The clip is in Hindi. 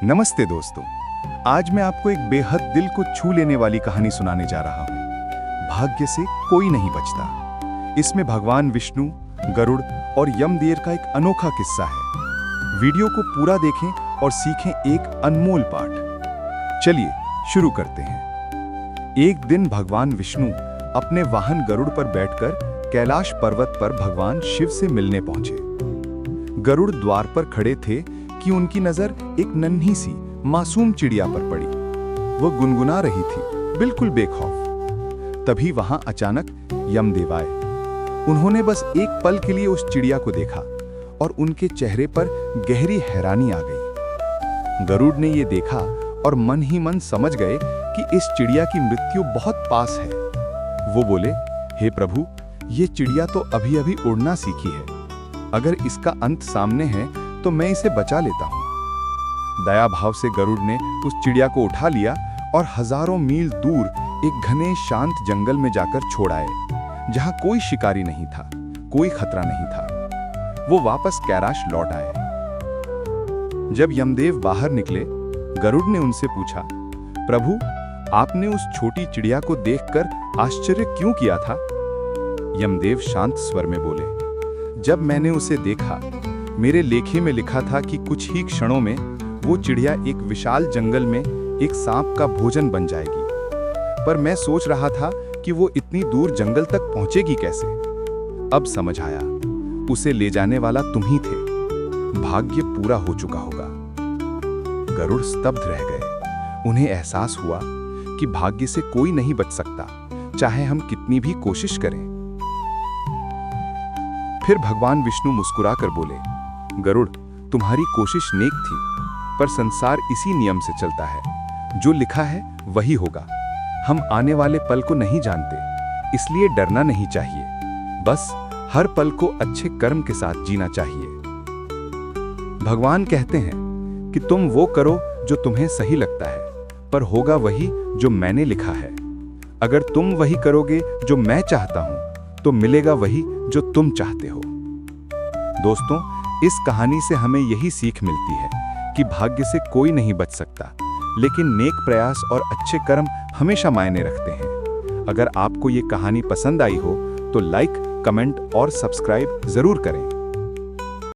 नमस्ते दोस्तों, आज मैं आपको एक बेहद दिल को छू लेने वाली कहानी सुनाने जा रहा हूँ। भाग्य से कोई नहीं बचता। इसमें भगवान विष्णु, गरुड़ और यमदेव का एक अनोखा किस्सा है। वीडियो को पूरा देखें और सीखें एक अनमोल पाठ। चलिए शुरू करते हैं। एक दिन भगवान विष्णु अपने वाहन गरुड़ पर बैठकर कैलाश पर्वत पर भगवान शिव से मिलने पहुंचे। गरुड़ द्वार पर खड़े थे कि उनकी नजर एक नन्ही सी मासूम चिड़िया पर पड़ी। वह गुनगुना रही थी, बिल्कुल बेखौफ। तभी वहां अचानक यमदेव आए। उन्होंने बस एक पल के लिए उस चिड़िया को देखा और उनके चेहरे पर गहरी हैरानी आ गई। गरुड़ ने ये देखा और मन ही मन समझ गए कि इस चिड़िया की मृत्यु बहुत पास है। वो बोले, हे प्रभु, ये चिड़िया तो अभी अभी उड़ना सीखी है। अगर इसका अंत सामने है तो मैं इसे बचा लेता हूँ। दया भाव से गरुड़ ने उस चिड़िया को उठा लिया और हजारों मील दूर एक घने शांत जंगल में जाकर छोड़ आए, जहाँ कोई शिकारी नहीं था, कोई खतरा नहीं था। वो वापस कैलाश लौट आए। जब यमदेव बाहर निकले, गरुड़ ने उनसे पूछा, प्रभु, आपने उस छोटी चिड़िया को देखकर आश्चर्य क्यों किया था? यमदेव शांत स्वर में बोले, जब मैंने उसे देखा, मेरे लेखे में लिखा था कि कुछ ही क्षणों में वो चिड़िया एक विशाल जंगल में एक सांप का भोजन बन जाएगी। पर मैं सोच रहा था कि वो इतनी दूर जंगल तक पहुंचेगी कैसे। अब समझ आया, उसे ले जाने वाला तुम ही थे। भाग्य पूरा हो चुका होगा। गरुड़ स्तब्ध रह गए। उन्हें एहसास हुआ कि भाग्य से कोई नहीं बच सकता, चाहे हम कितनी भी कोशिश करें। फिर भगवान विष्णु मुस्कुराकर बोले, गरुड़, तुम्हारी कोशिश नेक थी, पर संसार इसी नियम से चलता है। जो लिखा है वही होगा। हम आने वाले पल को नहीं जानते, इसलिए डरना नहीं चाहिए। बस हर पल को अच्छे कर्म के साथ जीना चाहिए। भगवान कहते हैं कि तुम वो करो जो तुम्हें सही लगता है, पर होगा वही जो मैंने लिखा है। अगर तुम वही करोगे जो मैं चाहता हूं, तो मिलेगा वही जो तुम चाहते हो। दोस्तों, इस कहानी से हमें यही सीख मिलती है कि भाग्य से कोई नहीं बच सकता, लेकिन नेक प्रयास और अच्छे कर्म हमेशा मायने रखते हैं। अगर आपको ये कहानी पसंद आई हो तो लाइक, कमेंट और सब्सक्राइब जरूर करें।